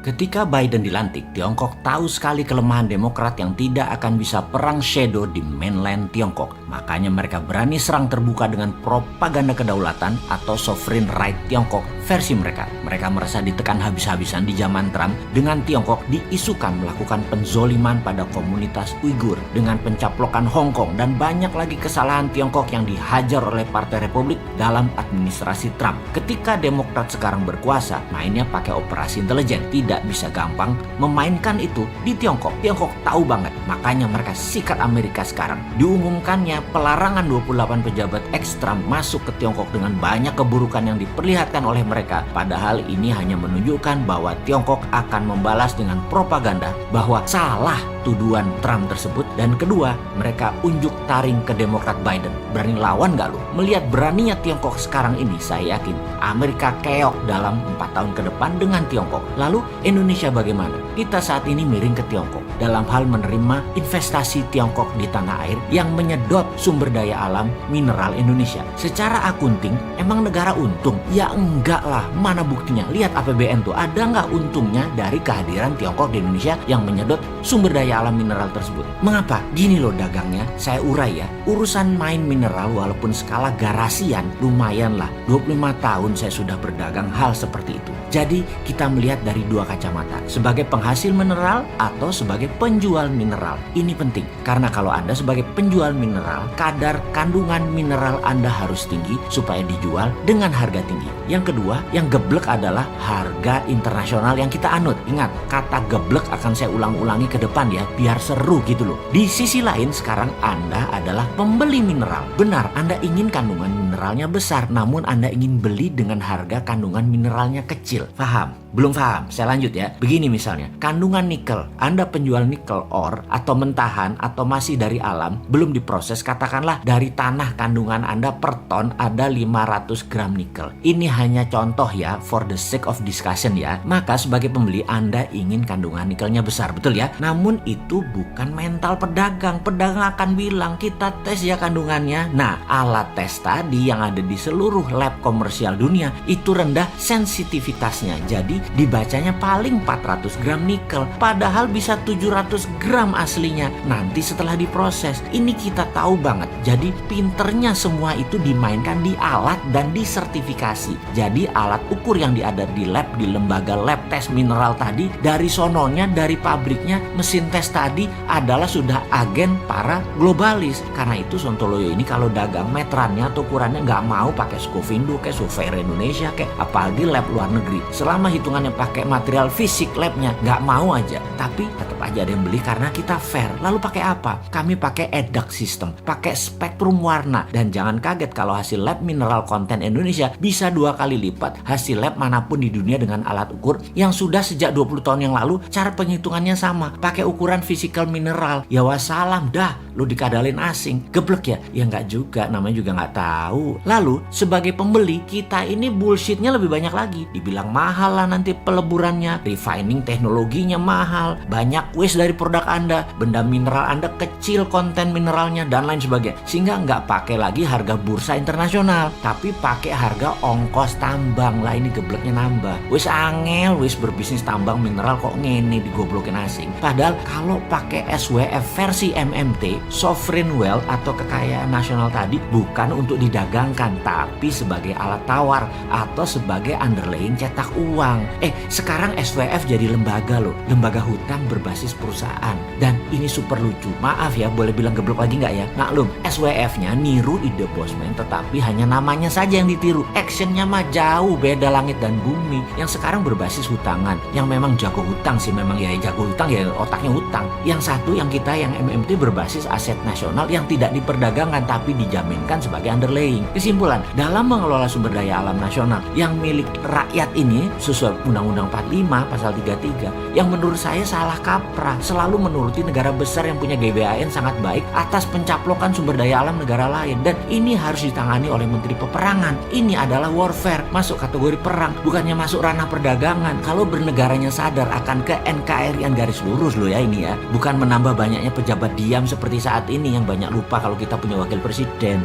Ketika Biden dilantik, Tiongkok tahu sekali kelemahan Demokrat yang tidak akan bisa perang shadow di mainland Tiongkok. Makanya mereka berani serang terbuka dengan propaganda kedaulatan atau sovereign right Tiongkok versi mereka. Mereka merasa ditekan habis-habisan di zaman Trump dengan Tiongkok diisukan melakukan penzoliman pada komunitas Uighur dengan pencaplokan Hong Kong dan banyak lagi kesalahan Tiongkok yang dihajar oleh Partai Republik dalam administrasi Trump. Ketika Demokrat sekarang berkuasa, mainnya pakai operasi intelijen. Tidak bisa gampang memainkan itu di Tiongkok. Tiongkok tahu banget, makanya mereka sikat Amerika sekarang. Diumumkannya pelarangan 28 pejabat ex-Trump masuk ke Tiongkok dengan banyak keburukan yang diperlihatkan oleh mereka. Padahal ini hanya menunjukkan bahwa Tiongkok akan membalas dengan propaganda bahwa salah tuduhan Trump tersebut. Dan kedua, mereka unjuk taring ke Demokrat Biden. Berani lawan gak lu? Melihat beraninya Tiongkok sekarang ini, saya yakin Amerika keok dalam 4 tahun ke depan dengan Tiongkok. Lalu Indonesia bagaimana? Kita saat ini miring ke Tiongkok dalam hal menerima investasi Tiongkok di tanah air yang menyedot sumber daya alam mineral Indonesia. Secara akunting, emang negara untung? Ya enggak lah, mana buktinya? Lihat APBN tuh, ada nggak untungnya dari kehadiran Tiongkok di Indonesia yang menyedot sumber daya alam mineral tersebut? Mengapa? Gini loh dagangnya, saya urai ya. Urusan main mineral walaupun skala garasian lumayan lah. 25 tahun saya sudah berdagang hal seperti itu. Jadi kita melihat dari dua kacamata, sebagai penghasil mineral atau sebagai penjual mineral. Ini penting, karena kalau Anda sebagai penjual mineral, kadar kandungan mineral Anda harus tinggi supaya dijual dengan harga tinggi. Yang kedua, yang geblek adalah harga internasional yang kita anut. Ingat, kata geblek akan saya ulang-ulangi ke depan ya, biar seru gitu loh. Di sisi lain, sekarang Anda adalah pembeli mineral. Benar, Anda ingin kandungan mineralnya besar, namun Anda ingin beli dengan harga kandungan mineralnya kecil. Paham? Belum paham? Saya lanjut ya. Begini misalnya, kandungan nikel, Anda penjual nikel ore atau mentahan atau masih dari alam, belum diproses, katakanlah dari tanah kandungan Anda per ton ada 500 gram nikel. Ini hanya contoh ya, for the sake of discussion ya. Maka sebagai pembeli Anda ingin kandungan nikelnya besar, betul ya? Namun itu bukan mental pedagang. Pedagang akan bilang, kita tes ya kandungannya. Nah, alat tes tadi yang ada di seluruh lab komersial dunia itu rendah sensitivitasnya. Jadi dibacanya paling 400 gram nikel, padahal bisa 700 gram aslinya nanti setelah diproses. Ini kita tahu banget. Jadi pinternya semua itu dimainkan di alat dan disertifikasi. Jadi alat ukur yang ada di lab, di lembaga lab tes mineral tadi, dari sononya, dari pabriknya, mesin tes tadi adalah sudah agen para globalis. Karena itu Sontoloyo ini kalau dagang meterannya atau ukurannya nggak mau pakai Scovindo kayak Surveyor Indonesia kayak apalagi lab luar negeri. Selama hitungannya pakai material fisik labnya, nggak mau aja. Tapi tetap aja ada yang beli karena kita fair. Lalu pakai apa? Kami pakai EDAC system, pakai spektrum warna. Dan jangan kaget kalau hasil lab mineral konten Indonesia bisa 2 kali lipat hasil lab manapun di dunia dengan alat ukur yang sudah sejak 20 tahun yang lalu cara penghitungannya sama. Pakai ukuran physical mineral. Ya wassalam dah, lu dikadalin asing. Geblek ya? Ya nggak juga, namanya juga nggak tahu. Lalu sebagai pembeli kita ini bullshitnya lebih banyak lagi. Dibilang mahal lah nanti peleburannya, refining teknologinya mahal, banyak waste dari produk Anda, benda mineral Anda kecil konten mineralnya dan lain sebagainya. Sehingga nggak pakai lagi harga bursa internasional, tapi pakai harga ongkos tambang. Lah ini gebleknya nambah. Wis angel, wis berbisnis tambang mineral kok ngene digoblokin asing. Padahal kalau pakai SWF versi MMT, sovereign wealth atau kekayaan nasional tadi bukan untuk didagangkan, tapi sebagai alat tawar atau sebagai underlying cetak uang. Sekarang SWF jadi lembaga loh, lembaga hutang berbasis perusahaan. Dan ini super lucu, maaf ya, boleh bilang geblok lagi nggak ya? Maklum, SWF-nya niru ide Bosman, tetapi hanya namanya saja yang ditiru. Actionnya mah jauh beda langit dan bumi. Yang sekarang berbasis hutangan, yang memang jago hutang sih, memang ya jago hutang ya otaknya hutang. Yang satu yang kita yang MMT berbasis aset nasional yang tidak diperdagangkan tapi dijaminkan sebagai underlying. Kesimpulan, dalam mengelola sumber daya alam nasional yang milik rakyat ini sesuai Undang-Undang 45 pasal 33 yang menurut saya salah kaprah, selalu menuruti negara besar yang punya GBHN sangat baik atas pencaplokan sumber daya alam negara lain. Dan ini harus ditangani oleh Menteri Peperangan. Ini adalah warfare, masuk kategori perang, bukannya masuk ranah perdagangan. Kalau bernegaranya sadar akan ke NKRI-an garis lurus loh ya ini ya, bukan menambah banyaknya pejabat diam seperti saat ini yang banyak lupa kalau kita punya wakil presiden.